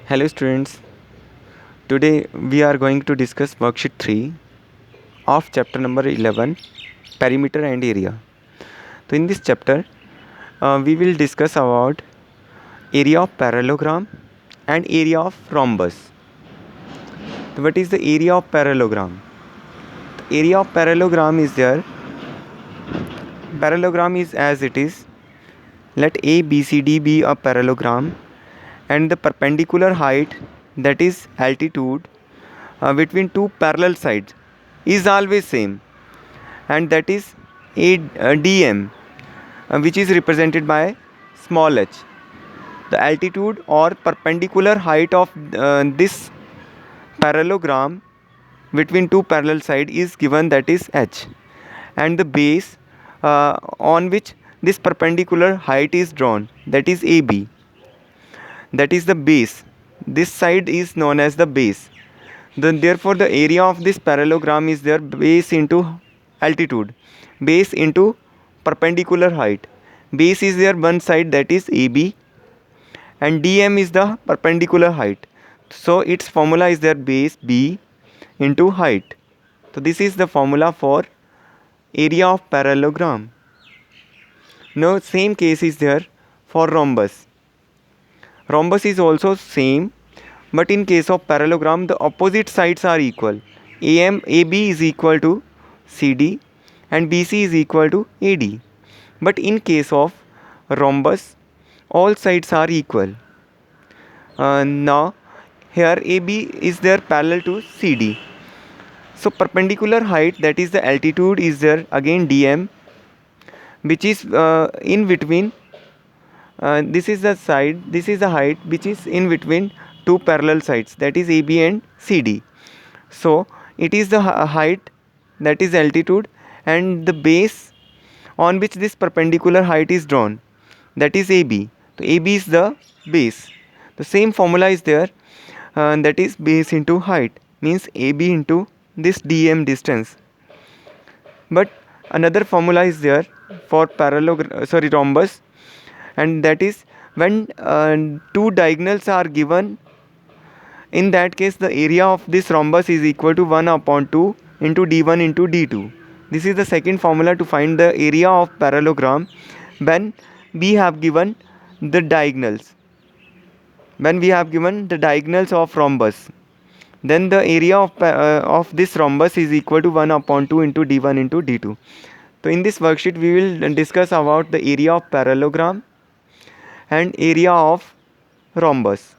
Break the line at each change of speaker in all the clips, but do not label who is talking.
Hello students, today we are going to discuss worksheet 3 of chapter number 11, perimeter and area. So in this chapter we will discuss about area of parallelogram and area of rhombus. So what is the area of parallelogram? The area of parallelogram is there. Parallelogram is as it is. Let ABCD be a parallelogram and the perpendicular height, that is altitude, between two parallel sides is always same, and that is dm, which is represented by small h. The altitude or perpendicular height of this parallelogram between two parallel sides is given, that is h, and the base on which this perpendicular height is drawn, that is AB, that is the base. This side is known as the base. Then therefore the area of this parallelogram is their base into altitude, base into perpendicular height. Base is there one side, that is AB, and dm is the perpendicular height. So its formula is their base B into height. So this is the formula for area of parallelogram. Now same case is there for rhombus. Rhombus is also same, but in case of parallelogram the opposite sides are equal. AB is equal to CD and BC is equal to AD. But in case of rhombus all sides are equal. Now here AB is there parallel to CD. So perpendicular height, that is the altitude, is there again dm, which is in between. This is the side, this is the height which is in between two parallel sides, that is AB and CD. So it is the height, that is altitude, and the base on which this perpendicular height is drawn, that is AB. So AB is the base. The same formula is there, that is base into height, means AB into this dm distance. But another formula is there for rhombus, and that is when two diagonals are given. In that case the area of this rhombus is equal to 1 upon 2 into d1 into d2. This is the second formula to find the area of parallelogram when we have given the diagonals. When we have given the diagonals of rhombus, then the area of this rhombus is equal to 1 upon 2 into d1 into d2. So in this worksheet we will discuss about the area of parallelogram and area of rhombus.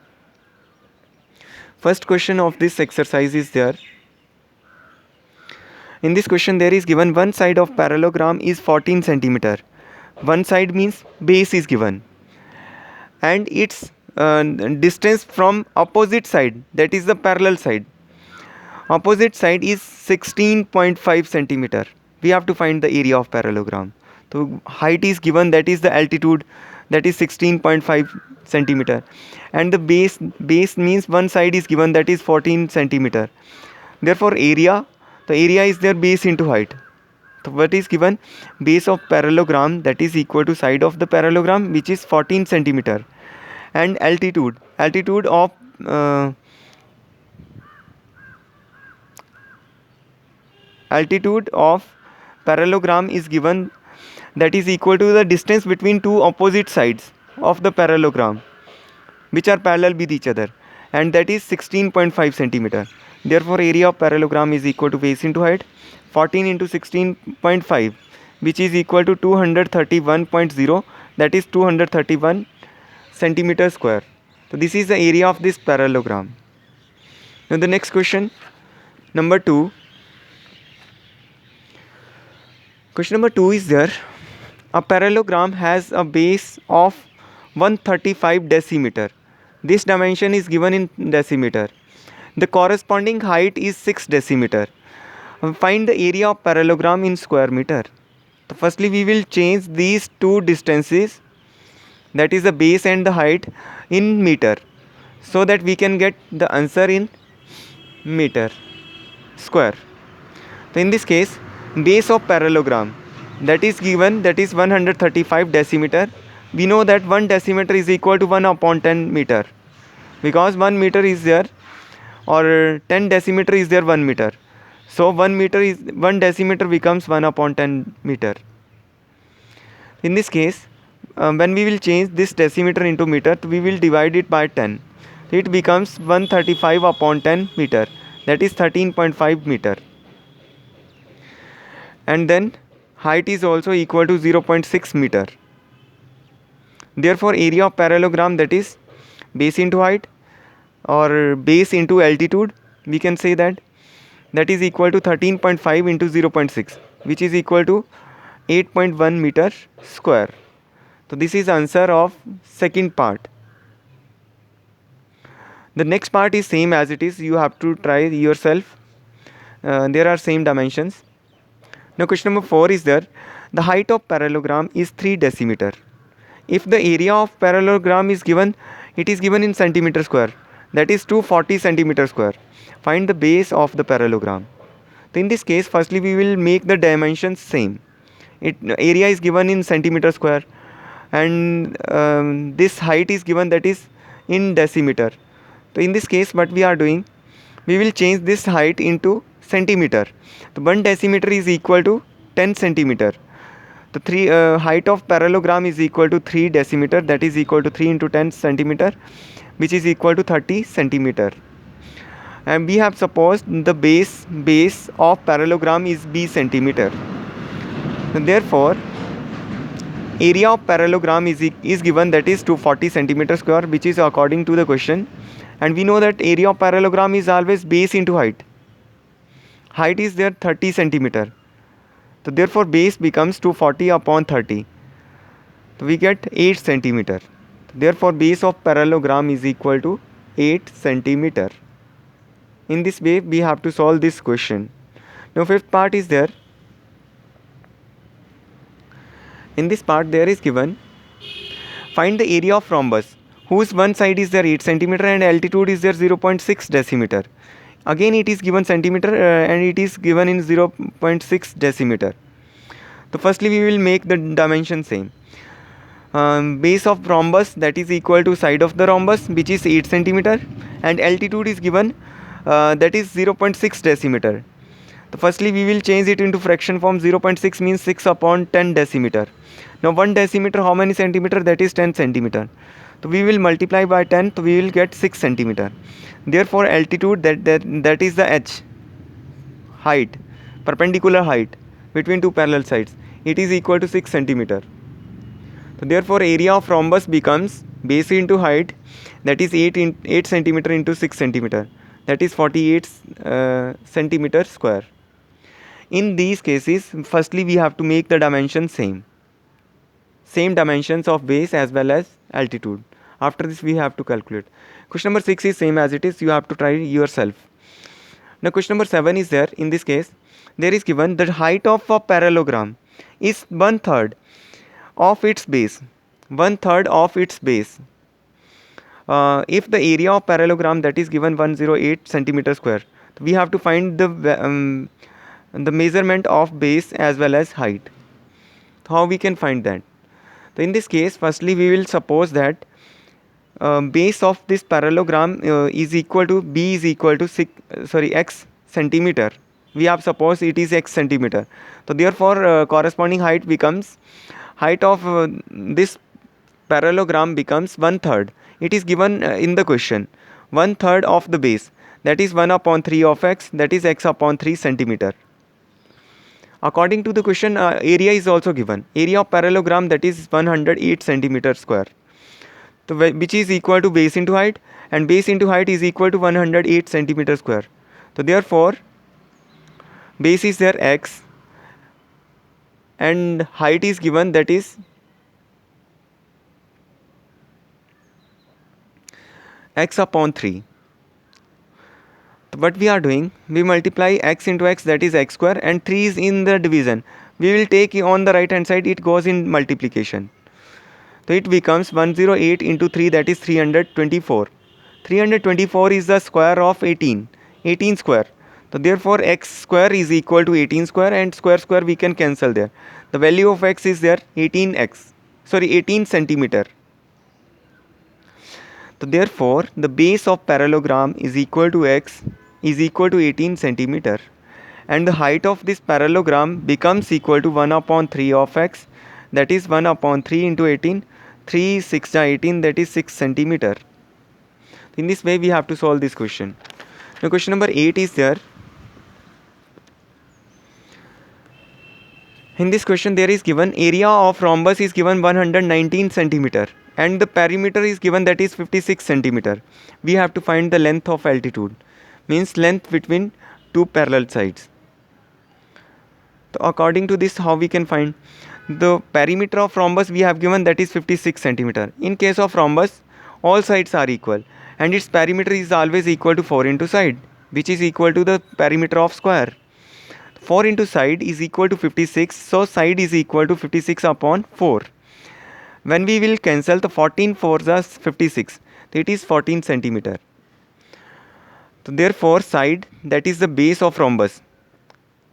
First question of this exercise is there. In this question there is given one side of parallelogram is 14 centimeter. One side means base is given, and its distance from opposite side, that is the parallel side, opposite side is 16.5 centimeter. We have to find the area of parallelogram. So height is given, that is the altitude, that is 16.5 centimeter, and the base means one side is given, that is 14 centimeter. Therefore area, the area is their base into height. So what is given? Base of parallelogram, that is equal to side of the parallelogram, which is 14 centimeter, and altitude of altitude of parallelogram is given, that is equal to the distance between two opposite sides of the parallelogram which are parallel with each other, and that is 16.5 centimeter. Therefore area of parallelogram is equal to base into height, 14 into 16.5, which is equal to 231.0, that is 231 centimeter square. So this is the area of this parallelogram. Now the next question, number 2. Question number 2 is there. A parallelogram has a base of 135 decimeter. This dimension is given in decimeter. The corresponding height is 6 decimeter. Find the area of parallelogram in square meter. So firstly we will change these two distances, that is the base and the height, in meter, so that we can get the answer in meter square. So in this case base of parallelogram, that is given, that is 135 decimeter. We know that 1 decimeter is equal to 1 upon 10 meter. because 1 meter is there, or 10 decimeter is there 1 meter. So 1 decimeter becomes 1 upon 10 meter. In this case, when we will change this decimeter into meter, we will divide it by 10. It becomes 135 upon 10 meter, that is 13.5 meter. And then height is also equal to 0.6 meter. Therefore, area of parallelogram, that is base into height or base into altitude, we can say that is equal to 13.5 into 0.6, which is equal to 8.1 meter square. So this is answer of second part. The next part is same as it is, you have to try yourself. There are same dimensions. Now question number 4 is there, the height of parallelogram is 3 decimeter. If the area of parallelogram is given, it is given in centimeter square, that is 240 centimeter square. Find the base of the parallelogram. So in this case, firstly we will make the dimensions same. Area is given in centimeter square, and this height is given, that is in decimeter. So in this case, what we are doing, we will change this height into centimeter. So 1 decimeter is equal to 10 centimeter. The height of parallelogram is equal to 3 decimeter, that is equal to 3 into 10 centimeter, which is equal to 30 centimeter. And we have supposed the base of parallelogram is b centimeter. Therefore, area of parallelogram is given, that is 240 centimeter square, which is according to the question. And we know that area of parallelogram is always base into height. Height is there 30 centimeter. So therefore base becomes 240 upon 30. So we get 8 centimeter. Therefore base of parallelogram is equal to 8 centimeter. In this way we have to solve this question. Now fifth part is there. In this part there is given, find the area of rhombus whose one side is there 8 centimeter and altitude is there 0.6 decimeter. Again it is given centimeter and it is given in 0.6 decimeter. So firstly we will make the dimension same. Base of rhombus, that is equal to side of the rhombus, which is 8 centimeter, and altitude is given, that is 0.6 decimeter. So firstly we will change it into fraction form. 0.6 means 6 upon 10 decimeter. Now 1 decimeter how many centimeter, that is 10 centimeter. So we will multiply by 10, so we will get 6 centimeter. Therefore altitude, that is the h, height, perpendicular height between two parallel sides, it is equal to 6 centimeter. So therefore area of rhombus becomes base into height, that is 8 centimeter into 6 centimeter, that is 48 centimeter square. In these cases, firstly we have to make the dimensions same dimensions of base as well as altitude. After this we have to calculate. Question number 6 is same as it is, you have to try yourself. Now question number 7 is there. In this case there is given the height of a parallelogram is 1/3 of its base. 1/3 of its base. If the area of parallelogram, that is given 108 centimeter square, we have to find the measurement of base as well as height. How we can find that? So in this case, firstly we will suppose that base of this parallelogram is equal to b is equal to x centimeter. We have supposed it is x centimeter. So therefore corresponding height becomes, height of this parallelogram becomes 1/3. It is given in the question, 1/3 of the base, that is 1 upon 3 of x, that is x upon 3 centimeter. According to the question, area is also given. Area of parallelogram, that is 108 centimeter square. So which is equal to base into height, and base into height is equal to 108 centimeter square. So therefore base is there x and height is given, that is x upon 3. So what we are doing, we multiply x into x, that is x square, and 3 is in the division. We will take on the right hand side, it goes in multiplication. So it becomes 108 into 3, that is 324. 324 is the square of 18 square. So therefore x square is equal to 18 square, and square we can cancel there. The value of x is there 18 centimeter. So therefore the base of parallelogram is equal to x is equal to 18 centimeter, and the height of this parallelogram becomes equal to 1 upon 3 of x, that is 1 upon 3 into 18, 3 6 18, that is 6 centimeter. In this way we have to solve this question. Now question number 8 is there. In this question there is given area of rhombus is given 119 centimeter and the perimeter is given, that is 56 centimeter. We have to find the length of altitude, means length between two parallel sides. So according to this, how we can find the perimeter of rhombus? We have given, that is 56 centimeter. In case of rhombus, all sides are equal and its perimeter is always equal to 4 into side, which is equal to the perimeter of square. 4 into side is equal to 56, so side is equal to 56 upon 4. When we will cancel the 14 4s are 56, it is 14 centimeter. So therefore side, that is the base of rhombus.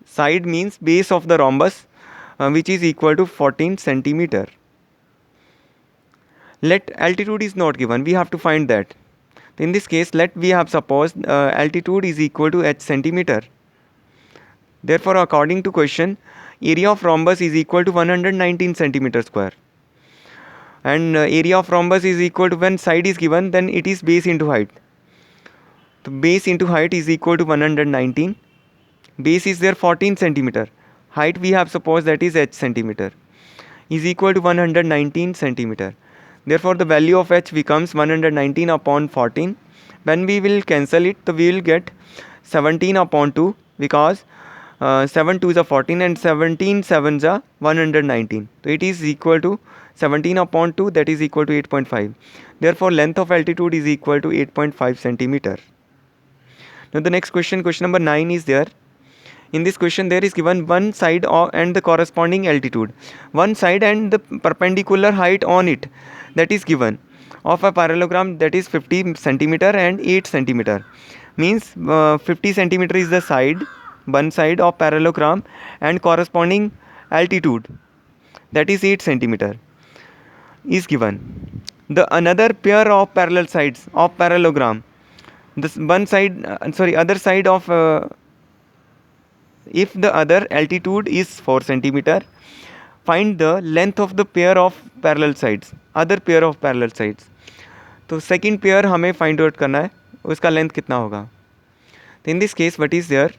Side means base of the rhombus, which is equal to 14 centimeter. Let altitude is not given, we have to find that. In this case, let we have supposed altitude is equal to h centimeter. Therefore according to question, area of rhombus is equal to 119 centimeter square, and area of rhombus is equal to, when side is given, then it is base into height. So base into height is equal to 119. Base is there 14 centimeter. Height we have supposed, that is h centimeter, is equal to 119 centimeter. Therefore the value of h becomes 119 upon 14. When we will cancel it, so we will get 17 upon 2, because 7 2s are 14 and 17 7s are 119. So it is equal to 17 upon 2, that is equal to 8.5. Therefore length of altitude is equal to 8.5 centimeter. Now the next question, question number 9 is there. In this question there is given one side and the corresponding altitude. One side and the perpendicular height on it, that is given, of a parallelogram, that is 50 centimeter and 8 centimeter. Means 50 centimeter is the side, one side of parallelogram, and corresponding altitude, that is 8 centimeter, is given. The another pair of parallel sides of parallelogram, this one side other side of if the other altitude is 4 centimeter, find the length of the pair of parallel sides, other pair of parallel sides. तो second pair हमें find out करना है, उसका length कितना होगा. तो in this case what is there,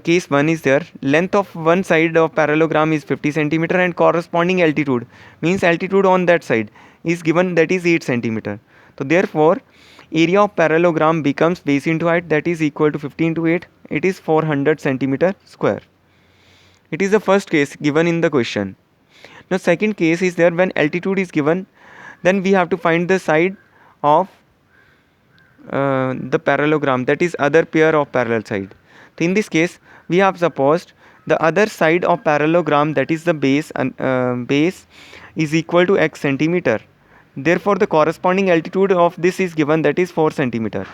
case 1 is there, length of one side of parallelogram is 50 centimeter and corresponding altitude, means altitude on that side, is given, that is 8 centimeter. So therefore area of parallelogram becomes base into height, that is equal to 50 into 8, it is 400 centimeter square. It is the first case given in the question. Now second case is there, when altitude is given, then we have to find the side of the parallelogram, that is other pair of parallel side. So in this case we have supposed the other side of parallelogram, that is the base, base is equal to x centimeter. Therefore the corresponding altitude of this is given, that is 4 centimeter.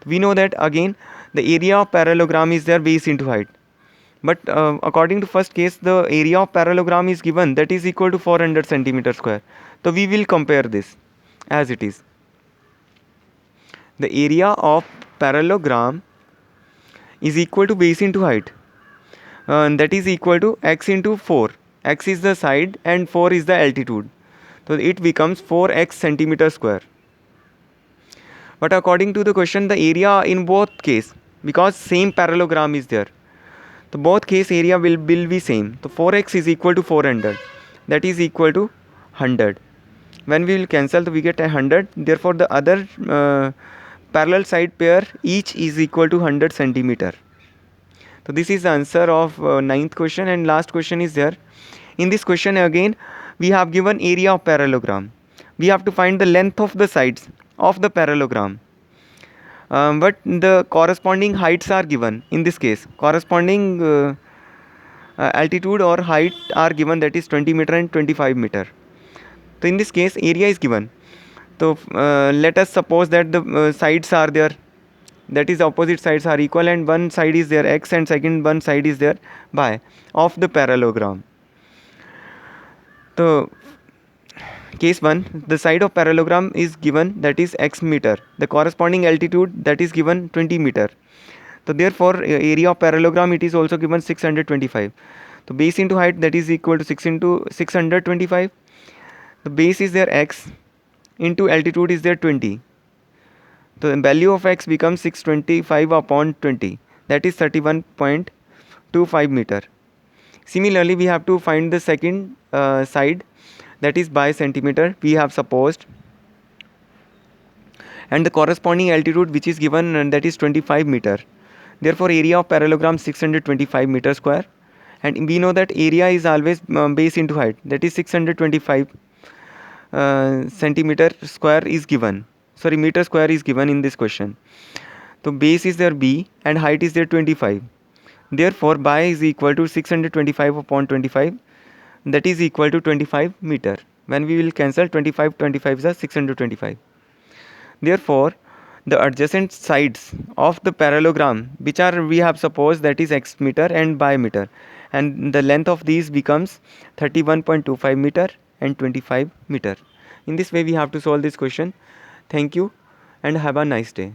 We know that again the area of parallelogram is their base into height, but according to first case the area of parallelogram is given, that is equal to 400 centimeter square. So we will compare this as it is. The area of parallelogram is equal to base into height, that is equal to x into 4. X is the side and 4 is the altitude. So it becomes 4x centimeter square. But according to the question, the area in both case, because same parallelogram is there, so both case area will be same. So 4x is equal to 400, that is equal to 100. When we will cancel, we get 100. Therefore the other parallel side pair each is equal to 100 centimeter. So this is the answer of ninth question. And last question is there. In this question again we have given area of parallelogram. We have to find the length of the sides of the parallelogram, but the corresponding heights are given. In this case corresponding altitude or height are given, that is 20 meter and 25 meter. So in this case area is given. So let us suppose that the sides are there, that is opposite sides are equal, and one side is there x and second one side is there y of the parallelogram. So Case 1, the side of parallelogram is given, that is x meter. The corresponding altitude, that is given 20 meter. So therefore area of parallelogram, it is also given 625. So base into height, that is equal to 6 into 625. The base is there x, into altitude is there 20. So the value of x becomes 625 upon 20, that is 31.25 meter. Similarly, we have to find the second side, that is by centimeter we have supposed, and the corresponding altitude which is given, that is 25 meter. Therefore area of parallelogram 625 meter square, and we know that area is always base into height, that is 625 centimeter square is given, sorry, meter square is given in this question. So base is there b and height is there 25. Therefore by is equal to 625 upon 25, that is equal to 25 meter. When we will cancel 25, 25 is 625. Therefore the adjacent sides of the parallelogram, which are we have supposed, that is x meter and by meter, and the length of these becomes 31.25 meter and 25 meter. In this way we have to solve this question. Thank you and have a nice day.